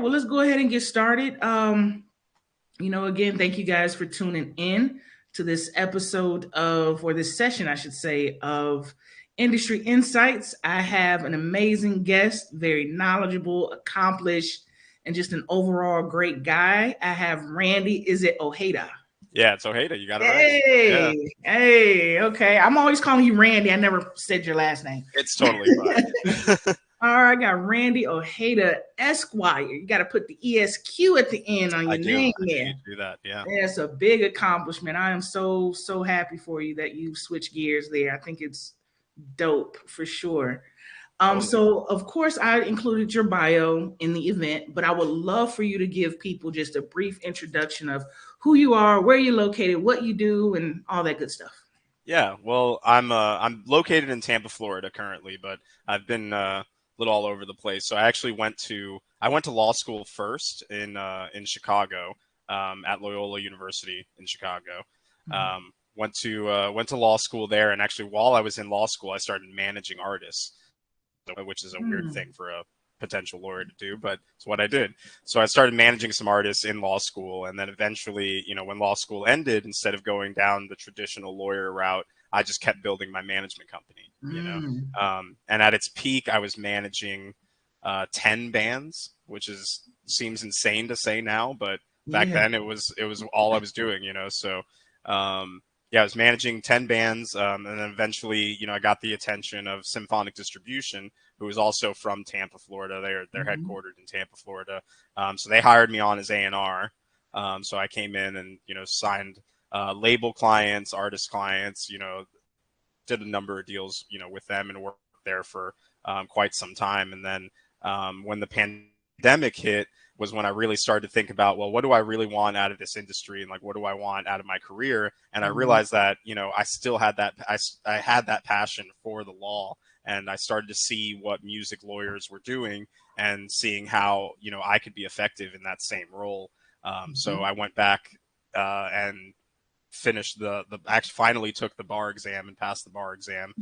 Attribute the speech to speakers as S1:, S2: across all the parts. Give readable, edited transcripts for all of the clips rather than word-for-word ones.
S1: well, let's go ahead and get started. Again, thank you guys for tuning in to this episode of, or this session, I should say, of Industry Insights. I have an amazing guest, very knowledgeable, accomplished, and just an overall great guy. I have Randy. Is it Ojeda?
S2: Yeah, it's Ojeda. You got it right.
S1: Hey,
S2: Yeah.
S1: hey, okay. I'm always calling you Randy. I never said your last name.
S2: It's totally fine.
S1: All right, I got Randy Ojeda Esquire. You got to put the ESQ at the end on your name there.
S2: Do that, yeah.
S1: That's a big accomplishment. I am so happy for you that you switched gears there. I think it's dope for sure. So of course I included your bio in the event, but I would love for you to give people just a brief introduction of who you are, where you're located, what you do, and all that good stuff.
S2: Yeah, well, I'm located in Tampa, Florida currently, but I've been little all over the place. So I actually went to law school first in Chicago, at Loyola University in Chicago. Went to law school there, and actually while I was in law school, I started managing artists, which is a weird thing for a potential lawyer to do, but it's what I did. So I started managing some artists in law school, and then eventually, when law school ended, instead of going down the traditional lawyer route, I just kept building my management company, and at its peak, I was managing 10 bands, which seems insane to say now, but back then it was all I was doing, so I was managing 10 bands, and then eventually, I got the attention of Symphonic Distribution, who is also from Tampa, Florida. They're headquartered in Tampa, Florida. So they hired me on as A&R. So I came in and, signed label clients, artist clients, did a number of deals, with them, and worked there for quite some time. And then when the pandemic hit was when I really started to think about, well, what do I really want out of this industry, and like, what do I want out of my career? And I realized that, I still had that, I had that passion for the law, and I started to see what music lawyers were doing and seeing how, I could be effective in that same role. So I went back and finished actually finally took the bar exam and passed the bar exam.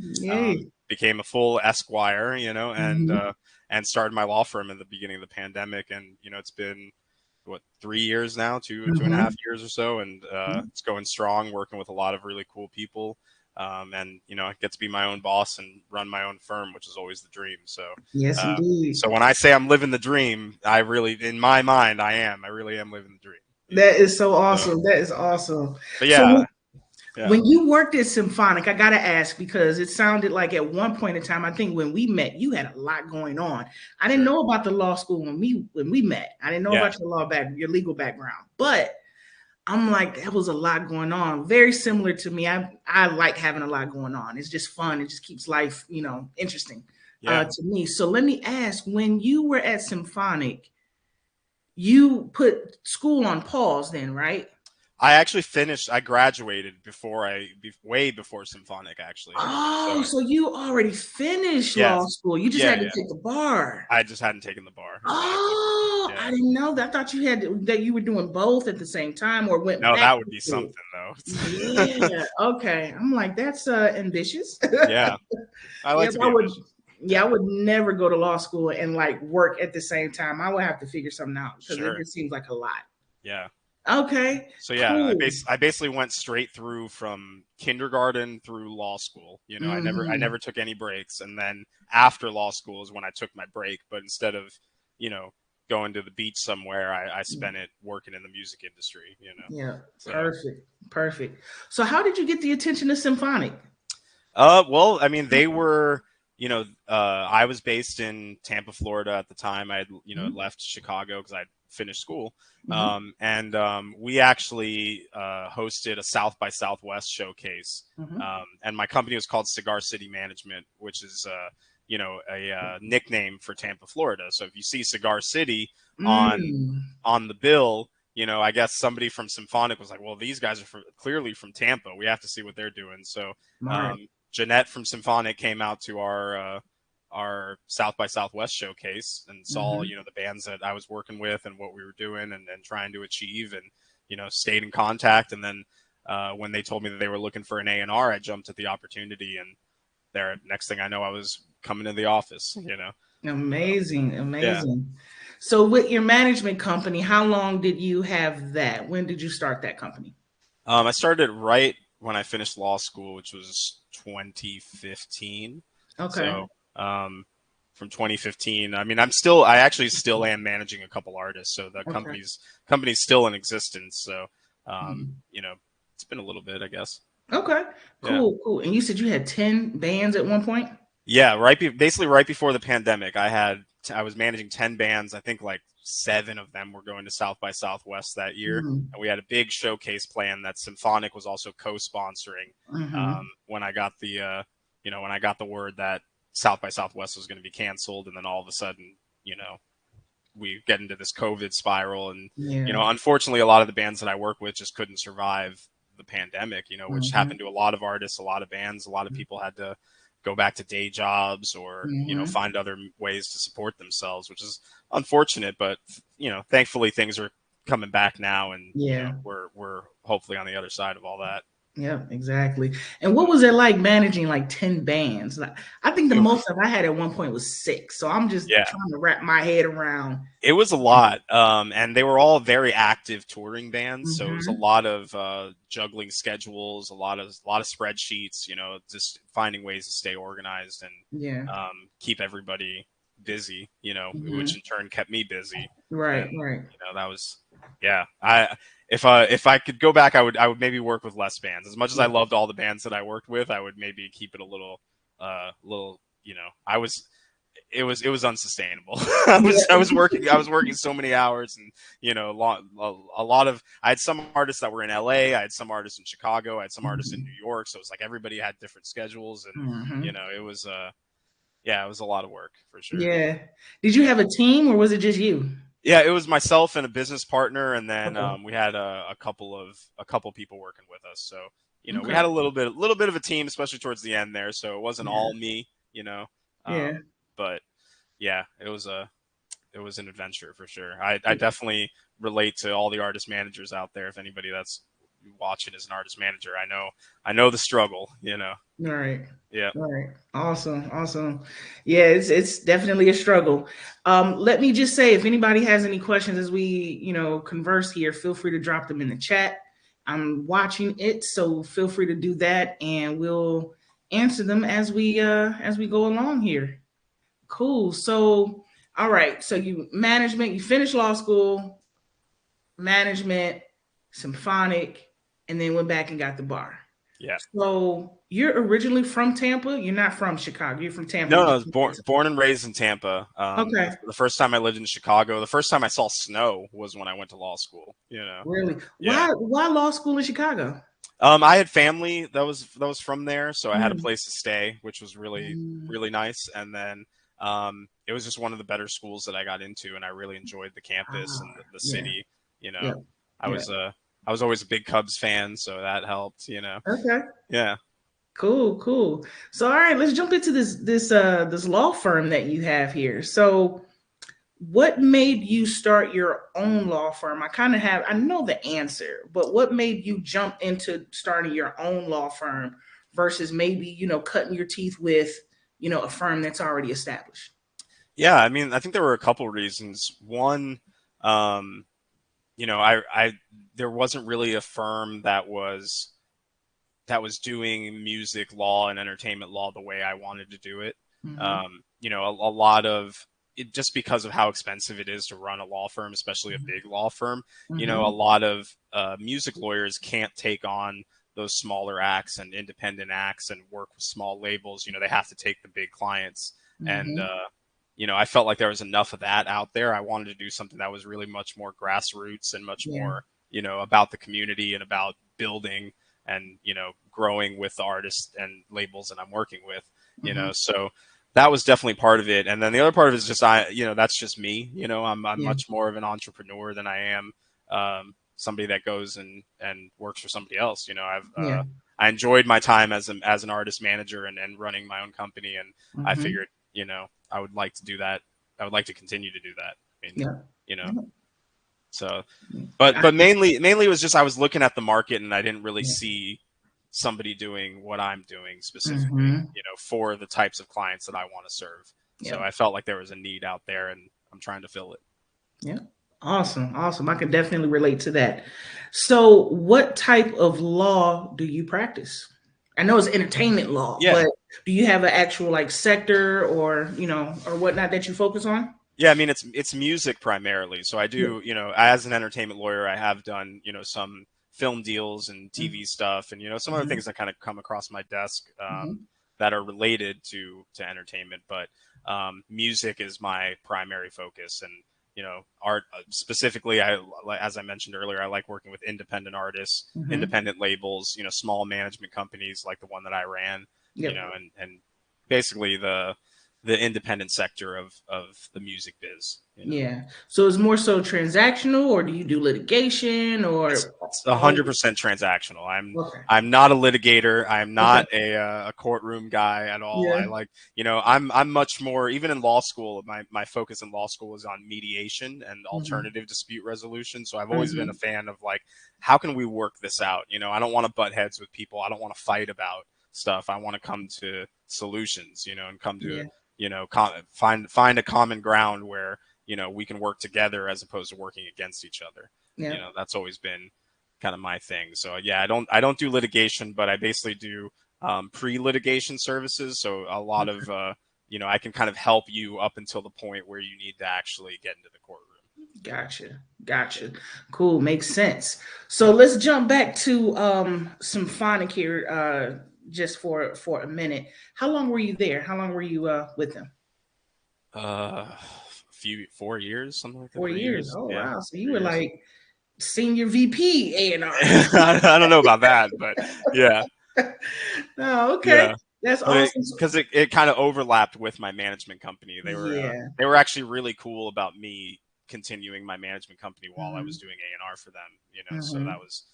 S2: Became a full Esquire, and started my law firm at the beginning of the pandemic. And, it's been, 3 years now, two and a half years or so. And it's going strong, working with a lot of really cool people. And, I get to be my own boss and run my own firm, which is always the dream. So,
S1: yes, indeed.
S2: So when I say I'm living the dream, I really am living the dream.
S1: That is so awesome. That is awesome.
S2: But yeah.
S1: When you worked at Symphonic, I got to ask, because it sounded like at one point in time, I think when we met, you had a lot going on. I didn't know about the law school when we met. I didn't know about your legal background, but I'm like, that was a lot going on. Very similar to me. I like having a lot going on. It's just fun. It just keeps life, interesting to me. So let me ask, when you were at Symphonic, you put school on pause then, right?
S2: I actually I graduated way before Symphonic, actually.
S1: Oh, so you already finished law school. You just had to take the bar.
S2: I just hadn't taken the bar.
S1: Oh, I didn't know that. I thought that you were doing both at the same time, or went back.
S2: No, that would be something, though.
S1: Yeah, okay. I'm like, that's ambitious.
S2: Yeah, I like to be ambitious.
S1: Yeah, I would never go to law school and like work at the same time. I would have to figure something out, because it just seems like a lot.
S2: Yeah.
S1: Okay.
S2: So cool. I basically went straight through from kindergarten through law school. I never took any breaks, and then after law school is when I took my break. But instead of, going to the beach somewhere, I spent it working in the music industry.
S1: Yeah. So. Perfect. So how did you get the attention of Symphonic?
S2: Well, I mean, they were. I was based in Tampa, Florida at the time. I had, left Chicago because I'd finished school. And we actually hosted a South by Southwest showcase. And my company was called Cigar City Management, which is, a nickname for Tampa, Florida. So if you see Cigar City on the bill, I guess somebody from Symphonic was like, well, these guys are clearly from Tampa. We have to see what they're doing. So Jeanette from Symphonic came out to our South by Southwest showcase and saw, the bands that I was working with and what we were doing and trying to achieve, and, stayed in contact. And then when they told me that they were looking for an A&R, I jumped at the opportunity, and next thing I know, I was coming to the office,
S1: Amazing.
S2: Yeah.
S1: So with your management company, how long did you have that? When did you start that company?
S2: I started right when I finished law school, which was 2015.
S1: Okay.
S2: So from 2015, I mean, I actually still am managing a couple artists. So the
S1: Okay.
S2: company's still in existence. So,
S1: Mhm.
S2: you know, it's been a little bit, I guess.
S1: Okay.
S2: Yeah.
S1: Cool. Cool. And you said you had 10 bands at one point?
S2: Yeah. Basically right before the pandemic, I was managing 10 bands. I think like 7 of them were going to South by Southwest that year.
S1: Mm-hmm.
S2: And we had a big showcase plan that Symphonic was also co-sponsoring.
S1: Mm-hmm.
S2: When I got when I got the word that South by Southwest was going to be canceled, and then all of a sudden, we get into this COVID spiral, and
S1: Yeah.
S2: unfortunately, a lot of the bands that I work with just couldn't survive the pandemic. Which
S1: Mm-hmm.
S2: happened to a lot of artists, a lot of bands, a lot of people had to go back to day jobs or
S1: Mm-hmm.
S2: find other ways to support themselves, which is unfortunate. But thankfully, things are coming back now, and
S1: Yeah.
S2: we're hopefully on the other side of all that.
S1: Yeah, exactly. And what was it like managing like 10 bands? Like, I think the
S2: Oof.
S1: most I had at one point was 6. So I'm just
S2: Yeah.
S1: trying to wrap my head around.
S2: It was a lot, and they were all very active touring bands. So it was a
S1: Mm-hmm.
S2: lot of juggling schedules, a lot of spreadsheets. Just finding ways to stay organized and
S1: Yeah.
S2: keep everybody busy. Which
S1: Mm-hmm.
S2: in turn kept me busy.
S1: Right,
S2: And
S1: right.
S2: that was, yeah. If I could go back, I would maybe work with less bands. As much as I
S1: Yeah.
S2: loved all the bands that I worked with, I would maybe keep it a little. I was it was unsustainable. I was working so many hours, and a lot of I had some artists that were in LA, I had some artists in Chicago, I had some artists in
S1: Mm-hmm.
S2: New York, so it was like everybody had different schedules, and
S1: Mm-hmm.
S2: it was yeah, it was a lot of work for sure.
S1: Yeah. Did you
S2: Yeah.
S1: have a team or was it just you?
S2: Yeah, it was myself and a business partner, and then
S1: Okay.
S2: we had a couple people working with us. So we
S1: Okay.
S2: had a little bit of a team, especially towards the end there. So it wasn't
S1: Yeah.
S2: all me,
S1: Yeah.
S2: but yeah, it was an adventure for sure. I
S1: Yeah.
S2: definitely relate to all the artist managers out there. If anybody that's watching is an artist manager, I know the struggle.
S1: All right.
S2: Yeah.
S1: All right. Awesome. Awesome. Yeah, it's definitely a struggle. Let me just say if anybody has any questions as we, converse here, feel free to drop them in the chat. I'm watching it, so feel free to do that and we'll answer them as we go along here. Cool. So, all right. So you finished law school, management, symphonic, and then went back and got the bar.
S2: Yeah.
S1: So you're originally from Tampa. You're not from Chicago. You're from Tampa.
S2: No,
S1: You
S2: no, I
S1: just
S2: was born and raised in Tampa. The,
S1: okay.
S2: the first time I lived in Chicago, the first time I saw snow was when I went to law school.
S1: Really?
S2: Yeah.
S1: Why law school in Chicago?
S2: I had family that was from there, so I had a
S1: Mm.
S2: place to stay, which was really
S1: Mm.
S2: really nice. And then it was just one of the better schools that I got into, and I really enjoyed the campus and
S1: Ah,
S2: the
S1: yeah.
S2: city. You know,
S1: Yeah.
S2: I
S1: Yeah.
S2: was I was always a big Cubs fan, so that helped.
S1: Okay.
S2: Yeah.
S1: Cool. Cool. So all right, let's jump into this law firm that you have here. So what made you start your own law firm? I know the answer, but what made you jump into starting your own law firm versus maybe, cutting your teeth with, a firm that's already established?
S2: Yeah, I mean, I think there were a couple reasons. One, um, I there wasn't really a firm that was doing music law and entertainment law the way I wanted to do it.
S1: Mm-hmm.
S2: A lot of it, just because of how expensive it is to run a law firm, especially a big law firm. A
S1: Mm-hmm.
S2: lot of music lawyers can't take on those smaller acts and independent acts and work with small labels. They have to take the big clients, and
S1: Mm-hmm.
S2: I felt like there was enough of that out there. I wanted to do something that was really much more grassroots and much
S1: Yeah.
S2: more, about the community and about building and growing with the artists and labels that I'm working with.
S1: Mm-hmm.
S2: So that was definitely part of it. And then the other part of it is just that's just me. I'm
S1: Yeah.
S2: much more of an entrepreneur than I am somebody that goes and works for somebody else.
S1: Yeah.
S2: I enjoyed my time as an artist manager and running my own company, and I
S1: Mm-hmm.
S2: figured I would like to do that. I would like to continue to do that. I mean,
S1: Yeah.
S2: you know,
S1: Yeah.
S2: so
S1: I-
S2: but mainly it was just I was looking at the market and I didn't really
S1: yeah.
S2: see somebody doing what I'm doing specifically,
S1: Mm-hmm.
S2: for the types of clients that I want to serve. So
S1: Yeah.
S2: I felt like there was a need out there and I'm trying to fill it.
S1: Yeah. Awesome. Awesome. I can definitely relate to that. So, what type of law do you practice? I know it's entertainment law,
S2: Yeah.
S1: but do you have an actual like sector or, or whatnot that you focus on?
S2: Yeah, I mean it's music primarily. So I
S1: Yeah.
S2: do, as an entertainment lawyer, I have done, some film deals and TV stuff, and some other
S1: Mm-hmm.
S2: things that kind of come across my desk
S1: Hmm.
S2: that are related to entertainment. But music is my primary focus, and art specifically. As I mentioned earlier, I like working with independent artists,
S1: Hmm.
S2: independent labels, small management companies like the one that I ran,
S1: Yep.
S2: and basically the independent sector of the music biz.
S1: Yeah. So it's more so transactional, or do you do litigation
S2: It's
S1: or
S2: it's
S1: all?
S2: 100% transactional.
S1: Okay.
S2: I'm not a litigator. I'm
S1: Okay.
S2: not a courtroom guy at all.
S1: Yeah.
S2: I like, I'm much more, even in law school. My focus in law school was on mediation and
S1: Hmm.
S2: alternative dispute resolution. So I've always been a
S1: Hmm.
S2: fan of like, how can we work this out? I don't want to butt heads with people. I don't want to fight about stuff. I want to come to solutions. And come to
S1: Yeah.
S2: find a common ground where we can work together as opposed to working against each other.
S1: Yeah.
S2: That's always been kind of my thing. So yeah, I don't do litigation, but I basically do pre-litigation services. So a lot of I can kind of help you up until the point where you need to actually get into the courtroom.
S1: Gotcha.
S2: Yeah.
S1: Gotcha. Cool. Makes sense. So let's jump back to Symphonic here just for a minute. How long were you there? How long were you with them?
S2: Few 4 years, something like that.
S1: 4 years.
S2: 3 years.
S1: Oh
S2: Yeah,
S1: wow. So you
S2: 3
S1: were
S2: years.
S1: like senior VP A&R.
S2: I don't know about that, but yeah,
S1: Oh, okay.
S2: yeah.
S1: That's
S2: But
S1: awesome.
S2: it kind of overlapped with my management company.
S1: Yeah.
S2: They were actually really cool about me continuing my management company while I was
S1: Hmm.
S2: doing A&R for them. So that
S1: Hmm.
S2: was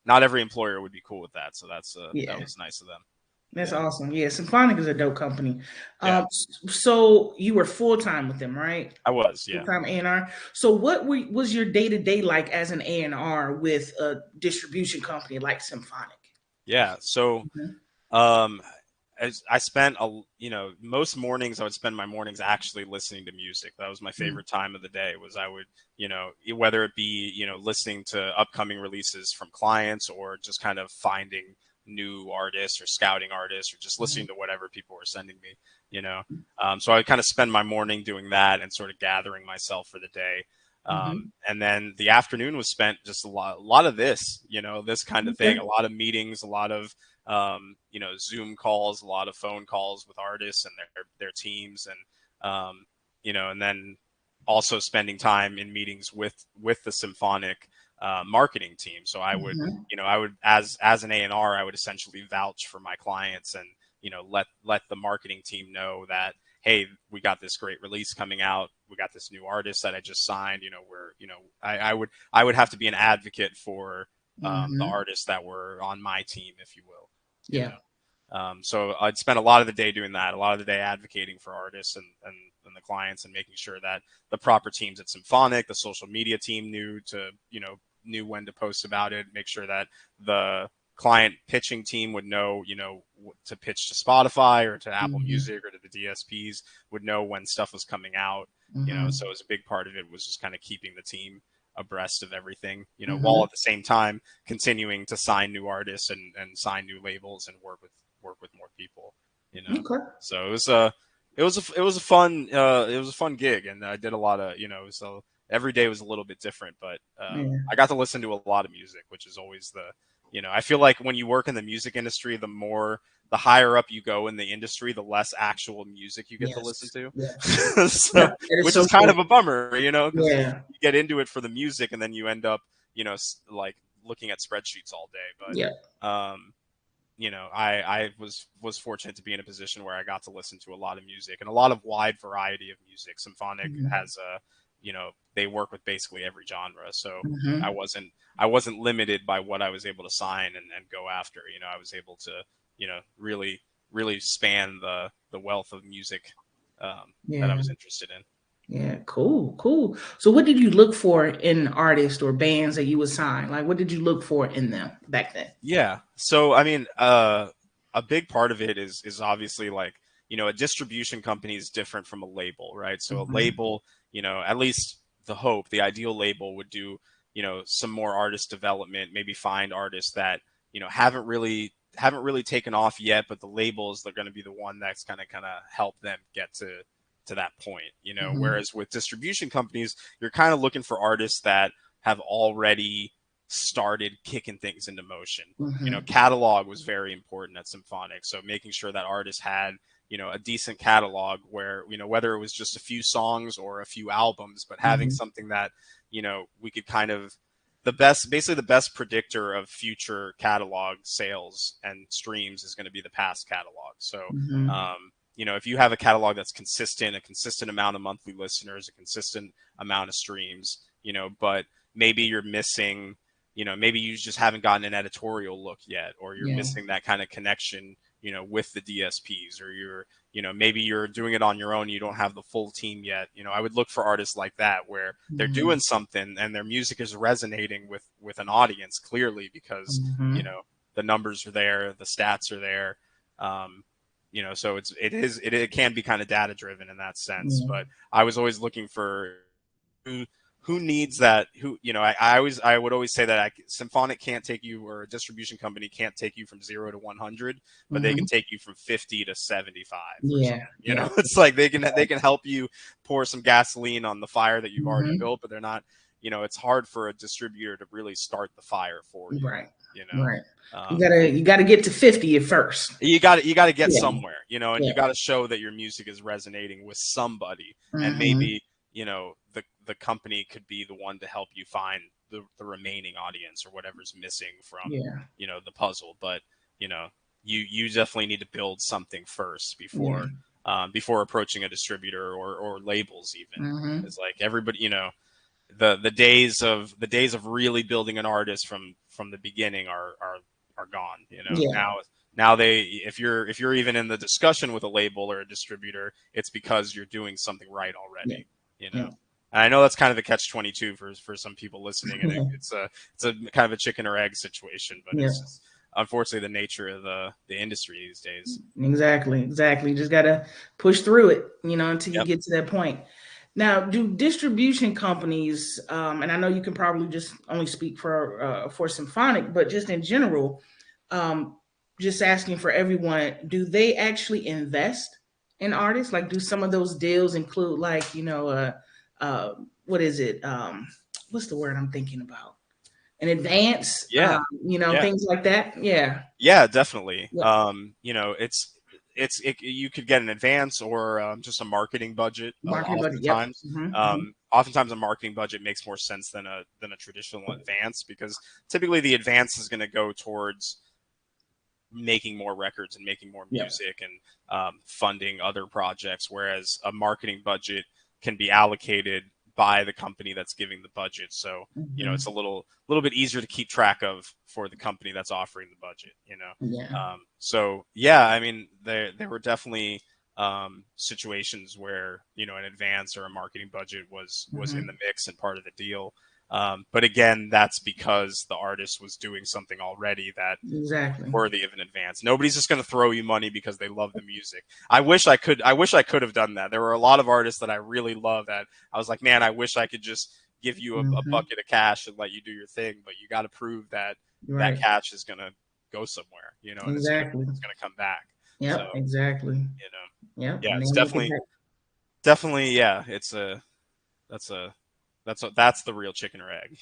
S2: not every employer would be cool with that. So that
S1: Yeah.
S2: was nice of them.
S1: That's
S2: Yeah,
S1: awesome. Yeah, Symphonic is a dope company.
S2: yeah,
S1: So you were full time with them, right?
S2: I was.
S1: Full
S2: Yeah,
S1: time A&R. So was your day to day like as an A&R with a distribution company like Symphonic?
S2: yeah. So
S1: Mhm.
S2: um, as I spent most mornings I would spend my mornings actually listening to music. That was my
S1: Mhm.
S2: favorite time of the day. Was I would whether it be listening to upcoming releases from clients or just kind of finding new artists or scouting artists or just listening
S1: Mhm.
S2: to whatever people were sending me. You know, so I would kind of spend my morning doing that and sort of gathering myself for the day.
S1: Mhm.
S2: And then the afternoon was spent just a lot of this, this kind of thing,
S1: Okay.
S2: a lot of meetings, a lot of Zoom calls, a lot of phone calls with artists and their teams, and then also spending time in meetings with the symphonic marketing team. So
S1: Mhm.
S2: I would as an A&R, I would essentially vouch for my clients and let the marketing team know that, hey, we got this great release coming out. We got this new artist that I just signed. I would have to be an advocate for the
S1: Mhm.
S2: artists that were on my team, if you will. You
S1: Yeah.
S2: know, so I'd spend a lot of the day doing that, a lot of the day advocating for artists and the clients and making sure that the proper teams at Symphonic, the social media team knew when to post about it, make sure that the client pitching team would know, to pitch to Spotify or to Apple
S1: Mhm.
S2: Music or to the DSPs would know when stuff was coming out. So
S1: Mhm.
S2: it was a big part of it was just kind of keeping the team abreast of everything, while
S1: Mhm.
S2: at the same time continuing to sign new artists and sign new labels and work with more people.
S1: Okay.
S2: So it was a fun gig, and I did a lot of so every day was a little bit different, but
S1: Yeah.
S2: I got to listen to a lot of music, which is always I feel like when you work in the music industry, the higher up you go in the industry, the less actual music you get to listen
S1: Yes.
S2: to.
S1: Yes. Yeah.
S2: So,
S1: That is
S2: which
S1: so
S2: is kind
S1: true.
S2: of a bummer, because
S1: Yeah.
S2: you get into it for the music and then you end up, like looking at spreadsheets all day.
S1: Yeah.
S2: But I was fortunate to be in a position where I got to listen to a lot of music and a lot of wide variety of music. Symphonic
S1: Mhm.
S2: has they work with basically every genre, so I
S1: Mhm.
S2: wasn't I wasn't limited by what I was able to sign and go after. I was able to really span the wealth of music that I
S1: Yeah.
S2: was interested in.
S1: Yeah, cool, cool. So what did you look for in artists or bands that you would sign? Like what did you look for in them back then?
S2: Yeah. So I mean, a big part of it is obviously like a distribution company is different from a label, right? So a
S1: Mhm.
S2: label, at least hope, the ideal label would do, some more artist development, maybe find artists that, haven't really taken off yet, but the labels, they're going to be the one that's kind of help them get to that point, whereas with distribution companies, you're kind of looking for artists that have already started kicking things into motion. Catalog was very important at Symphonic. So making sure that artists had, a decent catalog where, whether it was just a few songs or a few albums, but having something that, we could basically the best predictor of future catalog sales and streams is going to be the past catalog. So, if you have a catalog that's consistent, a consistent amount of monthly listeners, a consistent amount of streams, but maybe you're missing, maybe you just haven't gotten an editorial look yet, or you're missing that kind of connection, with the DSPs, or maybe you're doing it on your own. You don't have the full team yet. I would look for artists like that where they're doing something and their music is resonating with an audience clearly because, the numbers are there, the stats are there. So it can be kind of data driven in that sense, but I was always looking for who needs that, I would always say that Symphonic can't take you, or a distribution company can't take you from 0 to 100, but they can take you from 50 to 75. It's like they can help you pour some gasoline on the fire that you've already built, but they're not, it's hard for a distributor to really start the fire for you.
S1: Right. You gotta get to 50 at first.
S2: You got to get somewhere, and you got to show that your music is resonating with somebody, and maybe, the company could be the one to help you find the remaining audience or whatever's missing from, the puzzle. But, you definitely need to build something first before approaching a distributor or labels even. It's like everybody, the days of really building an artist from the beginning are gone. Now if you're even in the discussion with a label or a distributor, it's because you're doing something right already. And I know that's kind of a catch-22 for some people listening, and it's a kind of a chicken or egg situation, but it's just, unfortunately, the nature of the industry these days.
S1: Exactly. You just gotta push through it, until you get to that point. Now, do distribution companies, and I know you can probably just only speak for Symphonic, but just in general, just asking for everyone, do they actually invest in artists? Like, do some of those deals include, like, what is it? What's the word I'm thinking about? An advance, things like that.
S2: Yeah, definitely. You could get an advance or just a marketing budget. Oftentimes, oftentimes a marketing budget makes more sense than a traditional advance, because typically the advance is going to go towards making more records and making more music and funding other projects, whereas a marketing budget can be allocated by the company that's giving the budget. So, it's a little bit easier to keep track of for the company that's offering the budget, I mean, there were definitely situations where, an advance or a marketing budget was in the mix and part of the deal. But again, that's because the artist was doing something already that worthy of an advance. Nobody's just going to throw you money because they love the music. I wish I could have done that. There were a lot of artists that I really love that I was like, man, I wish I could just give you a bucket of cash and let you do your thing. But you got to prove that that cash is going to go somewhere, and it's going to come back. It's definitely, that's the real chicken or egg,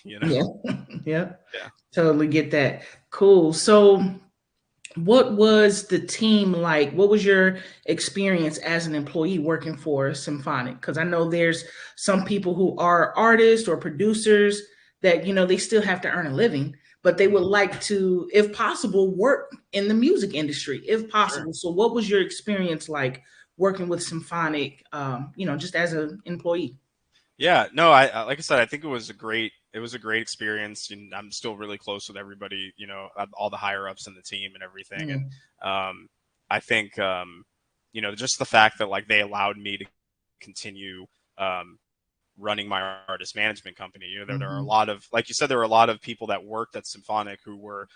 S1: Totally get that. Cool. So what was the team like? What was your experience as an employee working for Symphonic? Because I know there's some people who are artists or producers that, they still have to earn a living, but they would like to, if possible, work in the music industry, if possible. So what was your experience like working with Symphonic, just as an employee?
S2: Yeah, no, I like I said, I think it was a great experience, and I'm still really close with everybody, all the higher ups in the team and everything. And I think just the fact that like they allowed me to continue running my artist management company. There are a lot of, like you said, there were a lot of people that worked at Symphonic who were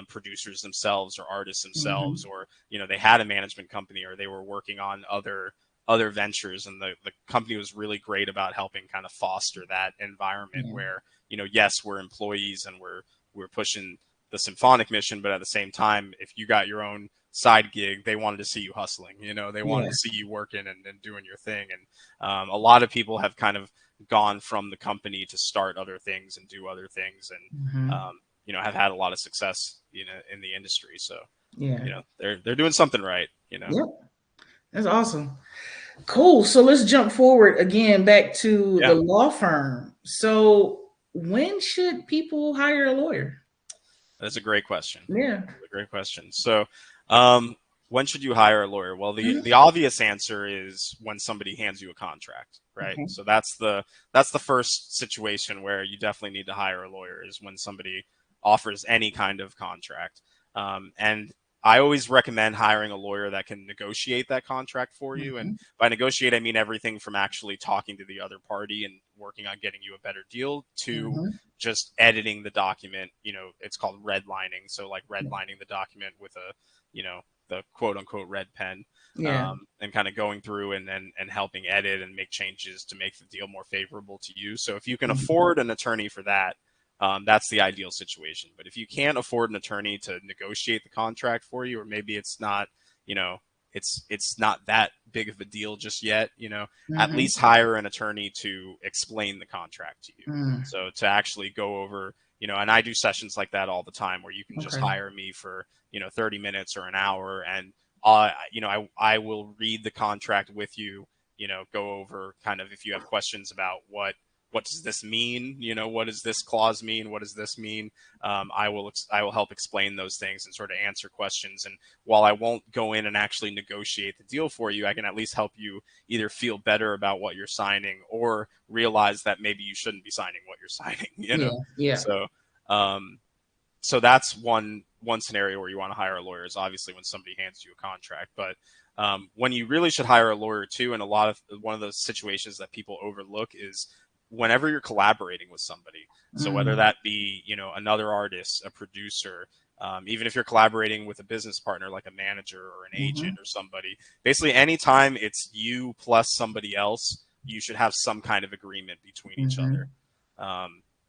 S2: producers themselves or artists themselves, or they had a management company, or they were working on other other ventures, and the company was really great about helping kind of foster that environment where, you know, yes, we're employees and we're pushing the symphonic mission, but at the same time, if you got your own side gig, they wanted to see you hustling, you know, they wanted to see you working and doing your thing. And a lot of people have kind of gone from the company to start other things and do other things, and you know, have had a lot of success, you know, in the industry. So you know, they're doing something right, you know.
S1: That's awesome. Cool. So let's jump forward again back to the law firm. So when should people hire a lawyer?
S2: That's a great question.
S1: Yeah.
S2: That's a great question. So when should you hire a lawyer? Well, the obvious answer is when somebody hands you a contract, right? So that's the first situation where you definitely need to hire a lawyer, is when somebody offers any kind of contract. And I always recommend hiring a lawyer that can negotiate that contract for you. And by negotiate, I mean everything from actually talking to the other party and working on getting you a better deal to just editing the document. You know, it's called redlining. So like redlining the document with a, you know, the quote unquote red pen, and kind of going through and helping edit and make changes to make the deal more favorable to you. So if you can afford an attorney for that, that's the ideal situation. But if you can't afford an attorney to negotiate the contract for you, or maybe it's not, you know, it's not that big of a deal just yet, you know, at least hire an attorney to explain the contract to you. So to actually go over, you know, and I do sessions like that all the time, where you can just hire me for, you know, 30 minutes or an hour, and you know, I will read the contract with you, you know, go over kind of if you have questions about what does this mean? You know, what does this clause mean? What does this mean? I will help explain those things and sort of answer questions. And while I won't go in and actually negotiate the deal for you, I can at least help you either feel better about what you're signing, or realize that maybe you shouldn't be signing what you're signing, you know? So, so that's one scenario where you want to hire a lawyer, is obviously when somebody hands you a contract. But when you really should hire a lawyer too, and one of the situations that people overlook, is whenever you're collaborating with somebody. So whether that be, you know, another artist, a producer, even if you're collaborating with a business partner like a manager or an agent or somebody, basically anytime it's you plus somebody else, you should have some kind of agreement between each other.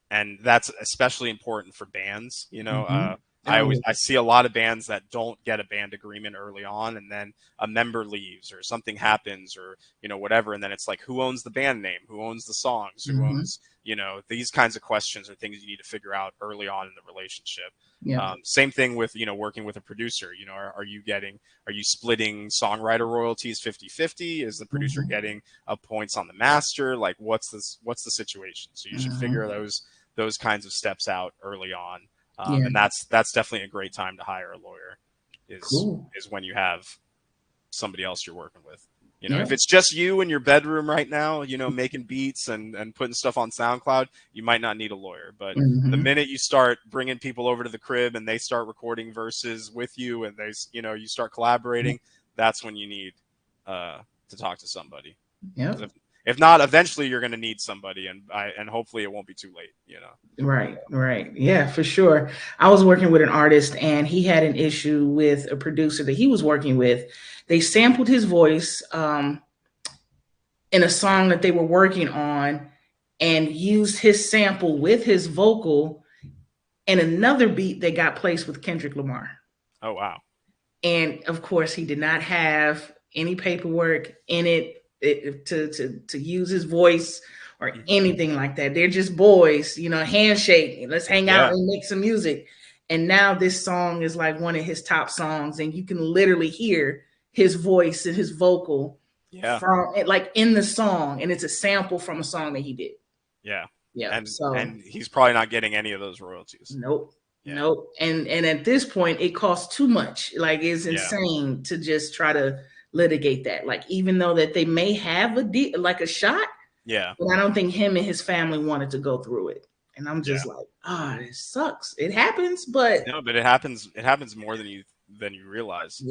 S2: And that's especially important for bands. You know, I see a lot of bands that don't get a band agreement early on, and then a member leaves or something happens, or, you know, whatever. And then it's like, who owns the band name? Who owns the songs? Who owns, you know, these kinds of questions are things you need to figure out early on in the relationship. Same thing with, you know, working with a producer. You know, are you splitting songwriter royalties 50-50? Is the producer getting points on the master? Like, what's the situation? So you should figure those kinds of steps out early on. And that's definitely a great time to hire a lawyer, is when you have somebody else you're working with. You know, if it's just you in your bedroom right now, you know, making beats and putting stuff on SoundCloud, you might not need a lawyer. But the minute you start bringing people over to the crib and they start recording verses with you, and you know, you start collaborating, that's when you need to talk to somebody. If not, eventually you're going to need somebody, and hopefully it won't be too late, you know?
S1: Right. Yeah, for sure. I was working with an artist, and he had an issue with a producer that he was working with. They sampled his voice in a song that they were working on, and used his sample with his vocal in another beat that got placed with Kendrick Lamar.
S2: Oh, wow.
S1: And of course, he did not have any paperwork in it to use his voice or anything like that. They're just boys, you know, handshake, let's hang out and make some music. And now this song is like one of his top songs, and you can literally hear his voice and his vocal from like in the song, and it's a sample from a song that he did. And
S2: he's probably not getting any of those royalties.
S1: Nope. And at this point, it costs too much. Like, it's insane to just try to litigate that. Like, even though that they may have a shot, but I don't think him and his family wanted to go through it. And I'm just like, it sucks. It happens, but
S2: but it happens more than you realize.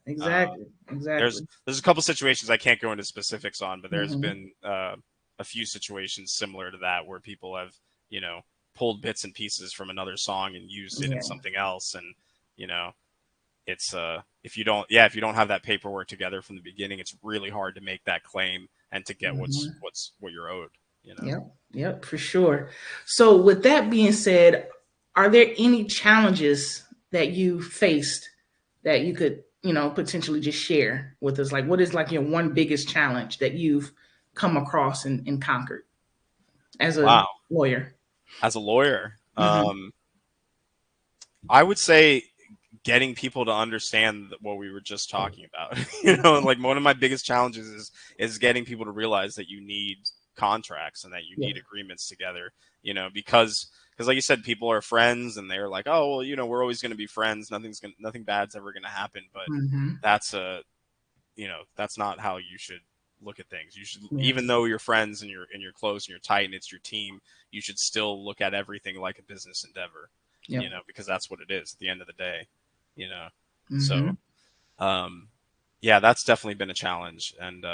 S1: Exactly.
S2: There's a couple situations I can't go into specifics on, but there's been a few situations similar to that, where people have, you know, pulled bits and pieces from another song and used it in something else. And, you know, it's if you don't have that paperwork together from the beginning, it's really hard to make that claim and to get what you're owed.
S1: Yep, for sure. So with that being said, are there any challenges that you faced that you could, potentially just share with us? Like, what is like your one biggest challenge that you've come across and conquered as a lawyer?
S2: As a lawyer, I would say getting people to understand what we were just talking about. Like one of my biggest challenges is getting people to realize that you need contracts and that you need agreements together, because like you said, people are friends and they're like, oh, well, we're always going to be friends. Nothing bad's ever going to happen. But that's that's not how you should look at things. You should, even though you're friends and you're close and you're tight and it's your team, you should still look at everything like a business endeavor, because that's what it is at the end of the day, So, that's definitely been a challenge, and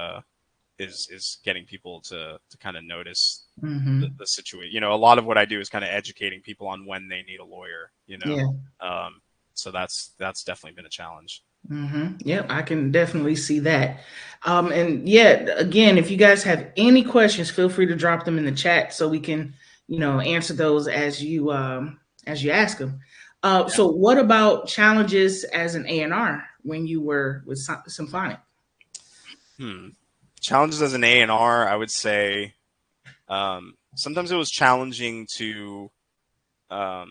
S2: is getting people to kind of notice the situation. A lot of what I do is kind of educating people on when they need a lawyer, so that's definitely been a challenge.
S1: Yeah, I can definitely see that. And again, if you guys have any questions, feel free to drop them in the chat so we can, answer those as you ask them. So what about challenges as an A&R when you were with Symphonic?
S2: Challenges as an A&R, I would say sometimes it was challenging to, a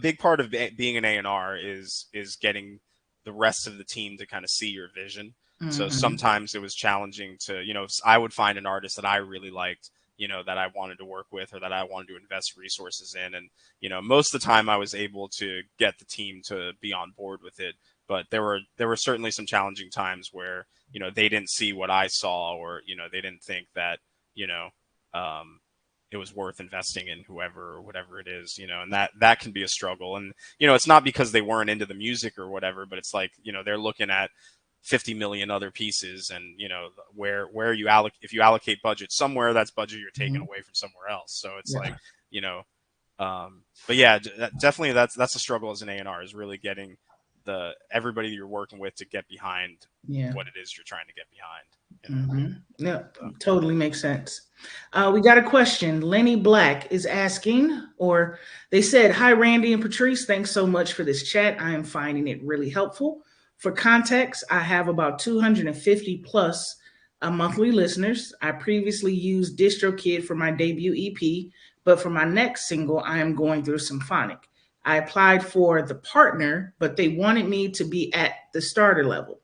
S2: big part of being an A&R is getting the rest of the team to kind of see your vision. So sometimes it was challenging to, I would find an artist that I really liked, that I wanted to work with or that I wanted to invest resources in. And, most of the time I was able to get the team to be on board with it. But there were certainly some challenging times where, they didn't see what I saw, or, they didn't think that, it was worth investing in whoever or whatever it is, and that can be a struggle. And, it's not because they weren't into the music or whatever, but it's like, they're looking at 50 million other pieces, and where if you allocate budget somewhere, that's budget you're taking away from somewhere else. So it's like, but yeah, definitely that's a struggle as an A&R, is really getting everybody you're working with to get behind what it is you're trying to get behind.
S1: Yeah, totally makes sense. We got a question. Lenny Black is asking, or they said, hi, Randy and Patrice. Thanks so much for this chat. I am finding it really helpful. For context, I have about 250 plus monthly listeners. I previously used DistroKid for my debut EP, but for my next single, I am going through Symphonic. I applied for the partner, but they wanted me to be at the starter level.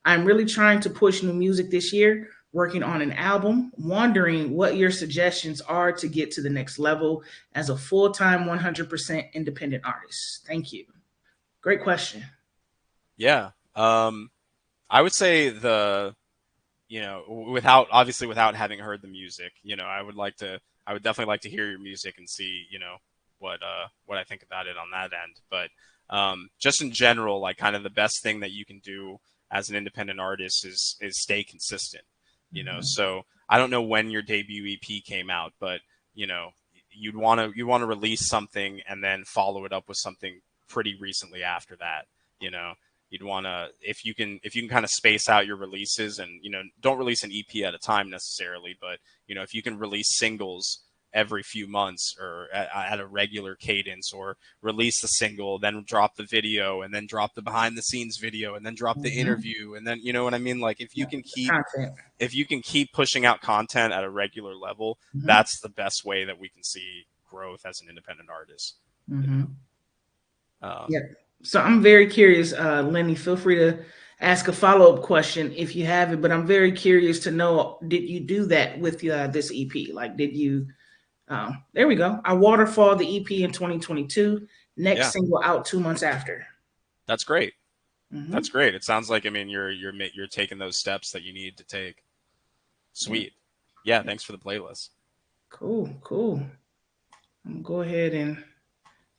S1: I'm really trying to push new music this year, working on an album, wondering what your suggestions are to get to the next level as a full-time 100% independent artist. Thank you. Great question.
S2: Yeah. I would say without having heard the music, I would definitely like to hear your music and see, what I think about it on that end. But just in general, like kind of the best thing that you can do as an independent artist is stay consistent, So I don't know when your debut EP came out, but you'd want to release something and then follow it up with something pretty recently after that. You'd want to, if you can kind of space out your releases and, don't release an EP at a time necessarily, but, if you can release singles every few months or at a regular cadence, or release the single, then drop the video, and then drop the behind the scenes video, and then drop the interview. And then, you know what I mean? Like if you can keep pushing out content at a regular level, that's the best way that we can see growth as an independent artist.
S1: So I'm very curious, Lenny, feel free to ask a follow-up question if you have it, but I'm very curious to know, did you do that with this EP? Like, did you, there we go. I waterfall the EP in 2022, next single out 2 months after.
S2: That's great. That's great. It sounds like, you're taking those steps that you need to take. Sweet. Yeah. Thanks for the playlist.
S1: Cool. I'm gonna go ahead and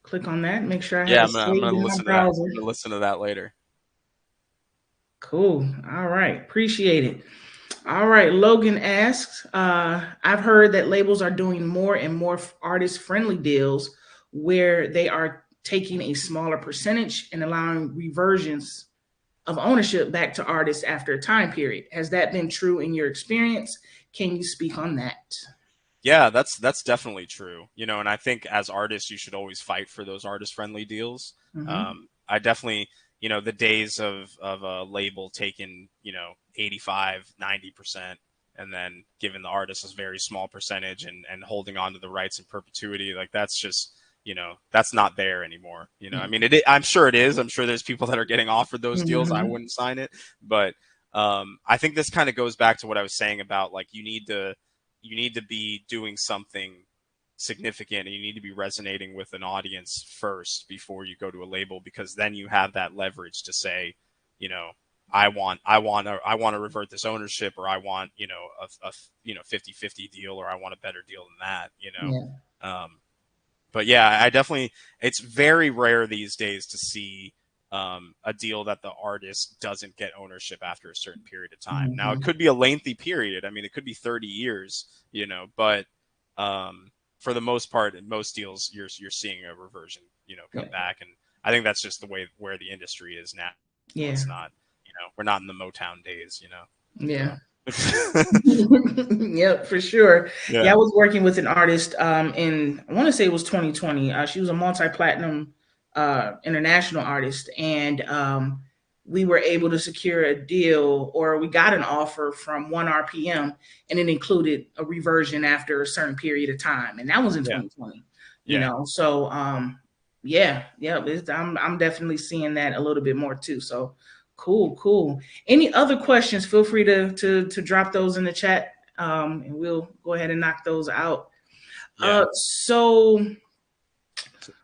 S1: click on that. Make sure I have it saved in my browser.
S2: I'm gonna listen to that later.
S1: Cool. All right. Appreciate it. All right. Logan asks, I've heard that labels are doing more and more artist-friendly deals where they are taking a smaller percentage and allowing reversions of ownership back to artists after a time period. Has that been true in your experience? Can you speak on that?
S2: Yeah, that's definitely true. And I think as artists, you should always fight for those artist-friendly deals. I definitely, the days of a label taking, 85, 90%, and then giving the artist a very small percentage and holding on to the rights in perpetuity, like that's just, that's not there anymore. I mean, I'm sure it is. I'm sure there's people that are getting offered those deals. I wouldn't sign it, but I think this kind of goes back to what I was saying about like you need to be doing something significant, and you need to be resonating with an audience first before you go to a label, because then you have that leverage to say, I want to revert this ownership, or I want, a 50-50 deal, or I want a better deal than that,
S1: Yeah.
S2: But yeah, I definitely, it's very rare these days to see a deal that the artist doesn't get ownership after a certain period of time. Now, it could be a lengthy period. I mean, it could be 30 years, but for the most part, in most deals, you're seeing a reversion, come back. And I think that's just the way where the industry is now.
S1: Yeah.
S2: It's not, we're not in the Motown days,
S1: Yeah. Yep, for sure. Yeah, I was working with an artist in, I want to say it was 2020. She was a multi-platinum international artist, and we were able to secure a deal, or we got an offer from 1 RPM, and it included a reversion after a certain period of time, and that was in 2020. So I'm definitely seeing that a little bit more too. So cool. Any other questions? Feel free to drop those in the chat, and we'll go ahead and knock those out.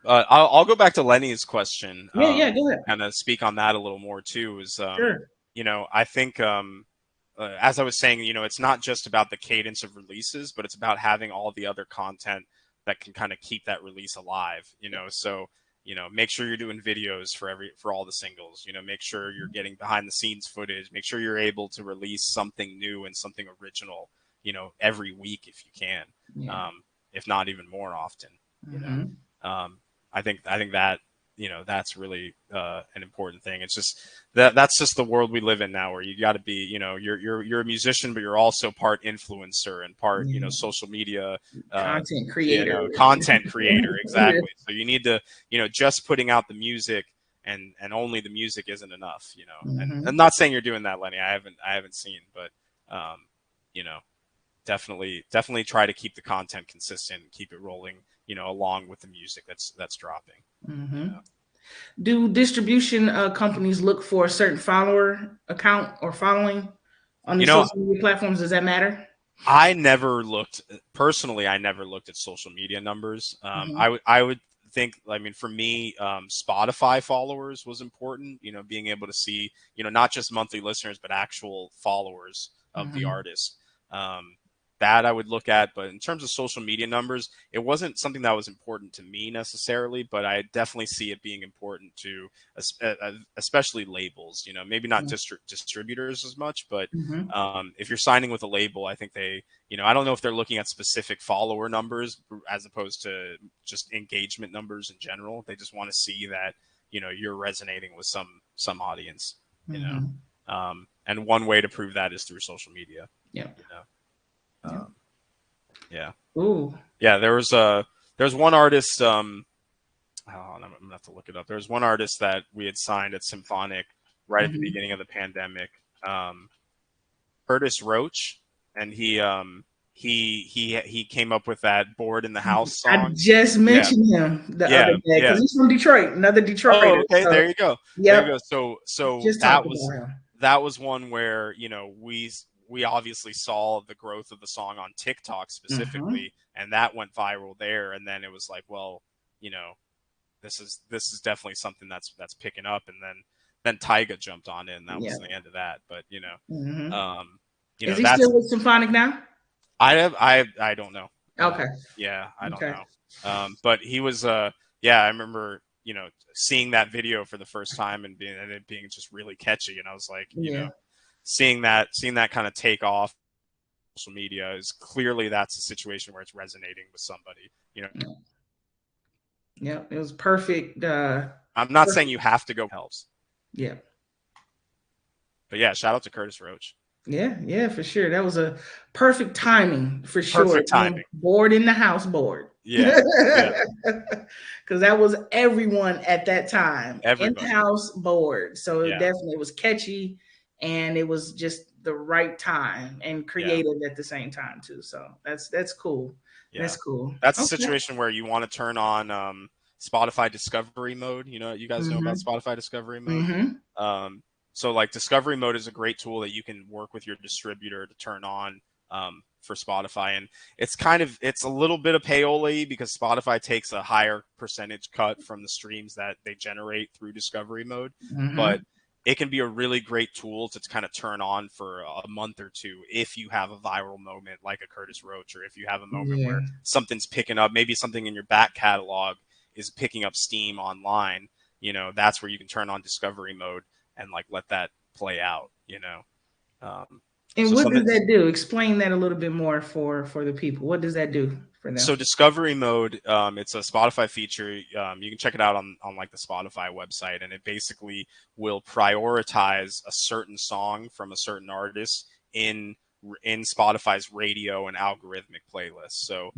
S2: I'll go back to Lenny's question.
S1: Go ahead.
S2: Kind of speak on that a little more too.
S1: Sure.
S2: I think as I was saying, it's not just about the cadence of releases, but it's about having all the other content that can kind of keep that release alive. So make sure you're doing videos for all the singles. Make sure you're getting behind the scenes footage. Make sure you're able to release something new and something original, every week if you can, if not even more often. I think that that's really an important thing. It's just that's just the world we live in now, where you got to be, you're a musician, but you're also part influencer and part social media
S1: content creator.
S2: Exactly. So you need to, just putting out the music and only the music isn't enough. And I'm not saying you're doing that, Lenny. I haven't seen, but definitely try to keep the content consistent and keep it rolling, along with the music that's dropping.
S1: Do distribution companies look for a certain follower account or following on the social media platforms? Does that matter?
S2: I never looked at social media numbers. I would think, I mean, for me, Spotify followers was important, being able to see, not just monthly listeners, but actual followers of the artist. That I would look at, but in terms of social media numbers, it wasn't something that was important to me necessarily, but I definitely see it being important to especially labels, maybe not distributors as much, but if you're signing with a label, I think they, I don't know if they're looking at specific follower numbers as opposed to just engagement numbers in general. They just want to see that, you're resonating with some audience, and one way to prove that is through social media.
S1: Ooh.
S2: There's one artist. I'm gonna have to look it up. There's one artist that we had signed at Symphonic right at the beginning of the pandemic. Curtis Roach, and he came up with that "Bored in the House" song.
S1: I just mentioned him the other day because he's from Detroit, another Detroiter.
S2: Oh, okay, so, there you go.
S1: Yep.
S2: There you go. So that was one where we obviously saw the growth of the song on TikTok specifically, and that went viral there. And then it was like, well, this is definitely something that's picking up. And then Tyga jumped on it, and that was the end of that. But
S1: is he still with Symphonic now?
S2: I don't know.
S1: Okay.
S2: I don't know. But he was I remember seeing that video for the first time and it being just really catchy, and I was like, seeing that kind of take off social media is clearly that's a situation where it's resonating with somebody,
S1: Yeah, it was perfect.
S2: I'm not saying you have to go helps.
S1: Yeah.
S2: But yeah, shout out to Curtis Roach.
S1: Yeah, for sure. That was a perfect timing for sure.
S2: Perfect timing.
S1: Bored in the house, bored.
S2: Yeah.
S1: Because that was everyone at that time.
S2: Everybody.
S1: In the house, bored. So it
S2: Yeah.
S1: definitely was catchy, and it was just the right time and creative at the same time too. So that's cool.
S2: Yeah.
S1: That's cool.
S2: That's a situation where you want to turn on Spotify Discovery Mode. You guys know about Spotify Discovery Mode. So like Discovery Mode is a great tool that you can work with your distributor to turn on for Spotify. And it's a little bit of payola because Spotify takes a higher percentage cut from the streams that they generate through Discovery Mode. But it can be a really great tool to kind of turn on for a month or two if you have a viral moment like a Curtis Roach, or if you have a moment where something's picking up, maybe something in your back catalog is picking up steam online. That's where you can turn on Discovery Mode and like let that play out.
S1: And what does that do? Explain that a little bit more for the people. What does that do for them?
S2: So Discovery Mode, it's a Spotify feature. You can check it out on like the Spotify website, and it basically will prioritize a certain song from a certain artist in Spotify's radio and algorithmic playlists. So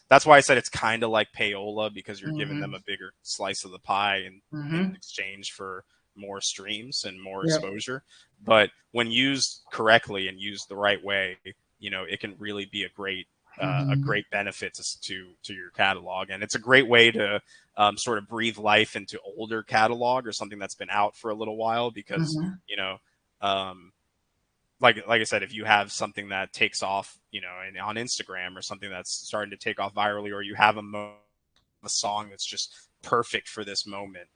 S2: that's why I said it's kind of like payola, because you're giving them a bigger slice of the pie in exchange for more streams and more exposure. But when used correctly and used the right way, it can really be a great benefit to your catalog. And it's a great way to sort of breathe life into older catalog or something that's been out for a little while, because like I said, if you have something that takes off on Instagram, or something that's starting to take off virally, or you have a song that's just perfect for this moment,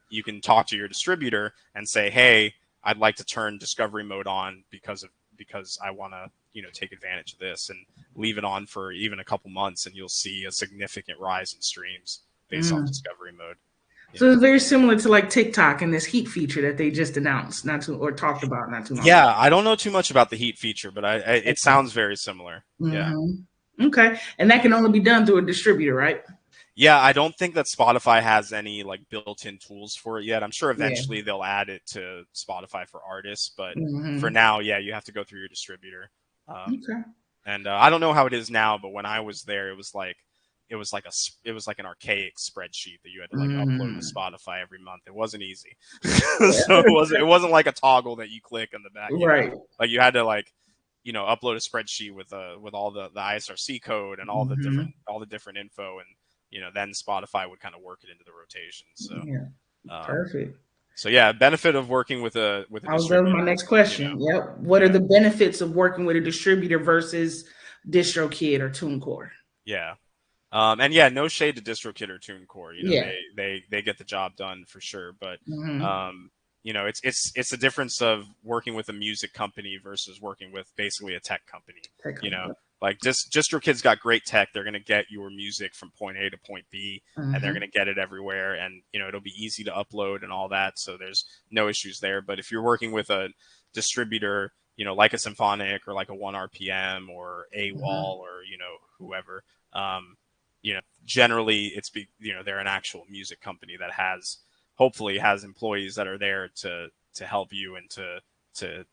S2: you can talk to your distributor and say, hey, I'd like to turn Discovery Mode on because I want to take advantage of this, and leave it on for even a couple months, and you'll see a significant rise in streams based off Discovery Mode.
S1: So it's very similar to like TikTok and this heat feature that they just announced talked about not too long
S2: ago. I don't know too much about the heat feature, but it sounds very similar. Yeah.
S1: Okay. And that can only be done through a distributor, right?
S2: Yeah, I don't think that Spotify has any like built-in tools for it yet. I'm sure eventually they'll add it to Spotify for artists, but for now, you have to go through your distributor.
S1: Okay.
S2: And I don't know how it is now, but when I was there, it was like an archaic spreadsheet that you had to like upload to Spotify every month. It wasn't easy, so it wasn't like a toggle that you click in the back,
S1: right?
S2: Like you had to upload a spreadsheet with all the ISRC code and all the different info, and then Spotify would kind of work it into the rotation. So
S1: perfect.
S2: So benefit of working with a distributor.
S1: That was my next question. Yep. What are the benefits of working with a distributor versus DistroKid or TuneCore?
S2: Yeah. And no shade to DistroKid or TuneCore. They get the job done for sure. But it's a difference of working with a music company versus working with basically a tech company. Like DistroKid's got great tech. They're going to get your music from point A to point B, and they're going to get it everywhere. And, it'll be easy to upload and all that. So there's no issues there. But if you're working with a distributor, like a Symphonic or like a 1RPM or AWOL or, whoever, generally they're an actual music company that hopefully has employees that are there to help you and to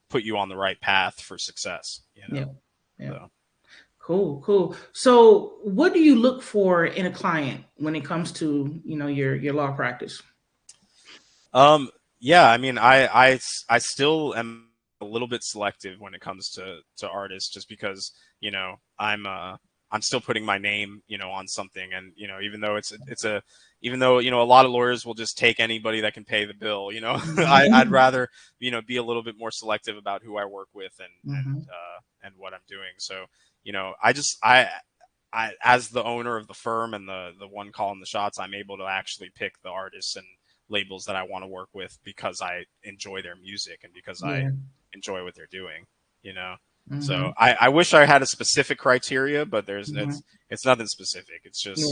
S2: put you on the right path for success.
S1: Yeah. So. Cool. So what do you look for in a client when it comes to, your law practice?
S2: I mean, I still am a little bit selective when it comes to artists, just because, I'm still putting my name, on something. And, even though a lot of lawyers will just take anybody that can pay the bill, I'd rather, be a little bit more selective about who I work with and what I'm doing. So, I as the owner of the firm and the one calling the shots, I'm able to actually pick the artists and labels that I want to work with because I enjoy their music and because I enjoy what they're doing, So I wish I had a specific criteria, but it's nothing specific. It's just,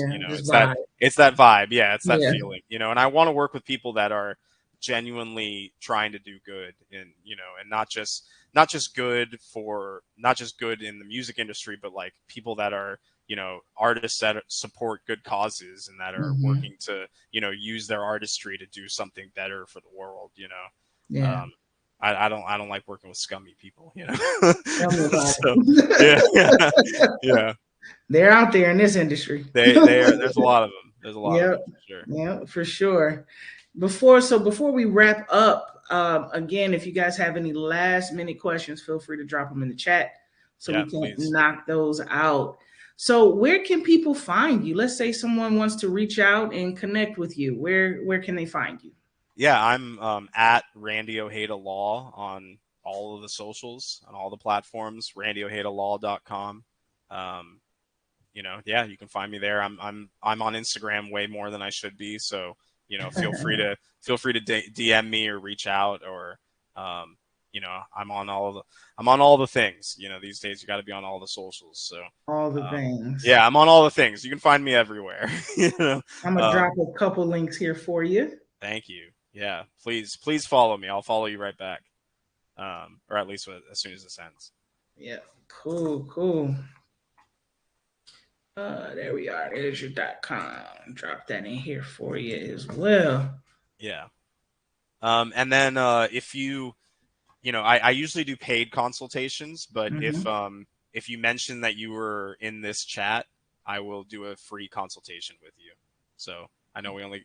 S2: it's that vibe. Yeah. It's that feeling, and I want to work with people that are genuinely trying to do good, and and not just good in the music industry, but like people that are artists that support good causes and that are
S1: Mm-hmm.
S2: working to use their artistry to do something better for the world.
S1: Yeah.
S2: I don't like working with scummy people.
S1: Tell me about
S2: So
S1: it.
S2: yeah, yeah.
S1: They're out there in this industry.
S2: They are. There's a lot of them. There's a lot of them
S1: Yep.
S2: for sure.
S1: Yeah, for sure. Before we wrap up, again, if you guys have any last minute questions, feel free to drop them in the chat so
S2: Yeah,
S1: we can
S2: please.
S1: knock those out. So where can people find you? Let's say someone wants to reach out and connect with you. Where can they find you?
S2: Yeah, I'm at Randy Ojeda Law on all of the socials, on all the platforms. RandyOjedaLaw.com. Um, yeah, you can find me there. I'm on Instagram way more than I should be, so feel free to DM me or reach out, or I'm on all the things. These days you got to be on all the socials. So
S1: All the things.
S2: yeah, I'm on all the things. You can find me everywhere.
S1: I'm gonna drop a couple links here for you.
S2: Thank you. Yeah, please follow me. I'll follow you right back, or at least as soon as this ends.
S1: Yeah, cool. There we are. There's your .com. Drop that in here for you as well.
S2: Yeah. And then if I usually do paid consultations, but if you mention that you were in this chat, I will do a free consultation with you. So I know we only,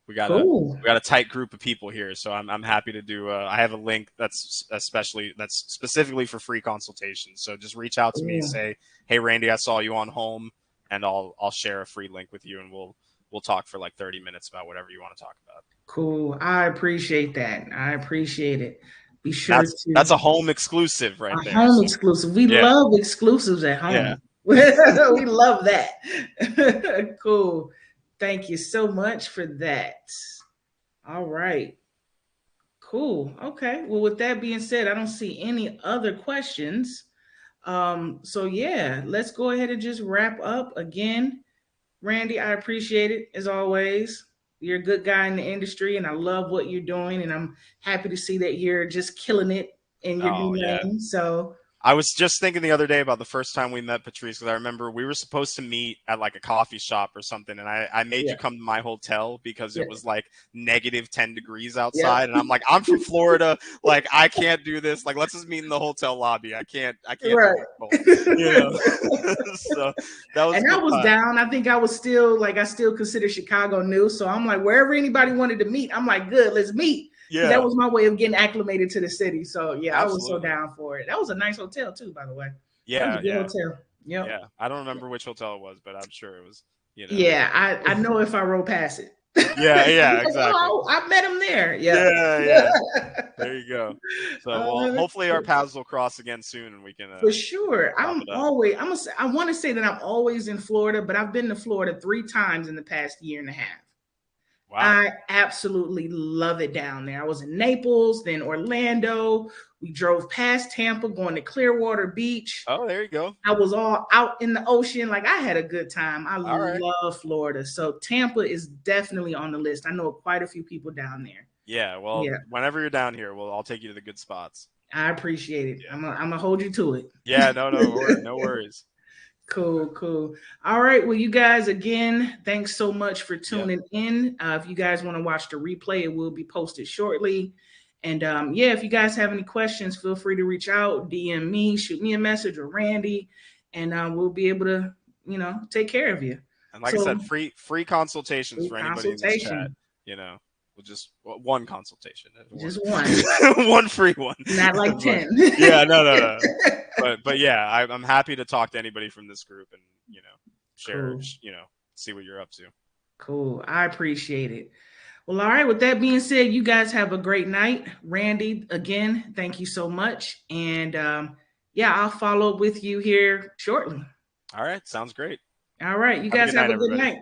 S2: we got a tight group of people here, so I'm happy to do. I have a link that's specifically for free consultations. So just reach out to me, say, "Hey, Randy, I saw you on Home," and I'll share a free link with you, and we'll talk for like 30 minutes about whatever you want to talk about.
S1: Cool. I appreciate that. I appreciate it. Be sure
S2: that's a Home exclusive right there.
S1: Home exclusive. We love exclusives at Home.
S2: Yeah.
S1: We love that. Cool. Thank you so much for that. All right. Cool. Okay. Well, with that being said, I don't see any other questions. So yeah, let's go ahead and just wrap up. Again, Randy, I appreciate it as always. You're a good guy in the industry, and I love what you're doing. And I'm happy to see that you're just killing it in your new lane. So
S2: I was just thinking the other day about the first time we met, Patrice, because I remember we were supposed to meet at like a coffee shop or something, and I made you come to my hotel because it was like negative 10 degrees outside, and I'm like, I'm from Florida, like I can't do this. Like, let's just meet in the hotel lobby. I can't.
S1: Right.
S2: So that was.
S1: And I was down. I think I was still like, I still consider Chicago new, so I'm like, wherever anybody wanted to meet, I'm like, good, let's meet. Yeah, that was my way of getting acclimated to the city. So yeah, absolutely. I was so down for it. That was a nice hotel too, by the way.
S2: Yeah,
S1: good hotel. Yep.
S2: Yeah, I don't remember which hotel it was, but I'm sure it was.
S1: Yeah, I know if I rode past it.
S2: Yeah, exactly.
S1: Oh, I met him there.
S2: Yeah. There you go. So well, hopefully our paths will cross again soon, and we can.
S1: For sure. I want to say that I'm always in Florida, but I've been to Florida 3 times in the past year and a half. Wow. I absolutely love it down there. I was in Naples, then Orlando. We drove past Tampa, going to Clearwater Beach.
S2: Oh, there you go.
S1: I was all out in the ocean. Like, I had a good time. I love Florida. So Tampa is definitely on the list. I know quite a few people down there.
S2: Yeah, well, whenever you're down here, I'll take you to the good spots.
S1: I appreciate it. Yeah. I'm gonna hold you to it.
S2: Yeah, no worries.
S1: Cool. All right. Well, you guys, again, thanks so much for tuning in. If you guys want to watch the replay, it will be posted shortly. And if you guys have any questions, feel free to reach out, DM me, shoot me a message, or Randy, and we'll be able to, take care of you.
S2: And like I said, free consultations for anybody in this chat. We'll just one consultation.
S1: Just one.
S2: One free one.
S1: Not like 10.
S2: Yeah, no. But yeah, I'm happy to talk to anybody from this group and, share, see what you're up to.
S1: Cool. I appreciate it. Well, all right. With that being said, you guys have a great night. Randy, again, thank you so much. And I'll follow up with you here shortly.
S2: All right. Sounds great.
S1: All right. You guys have a good night.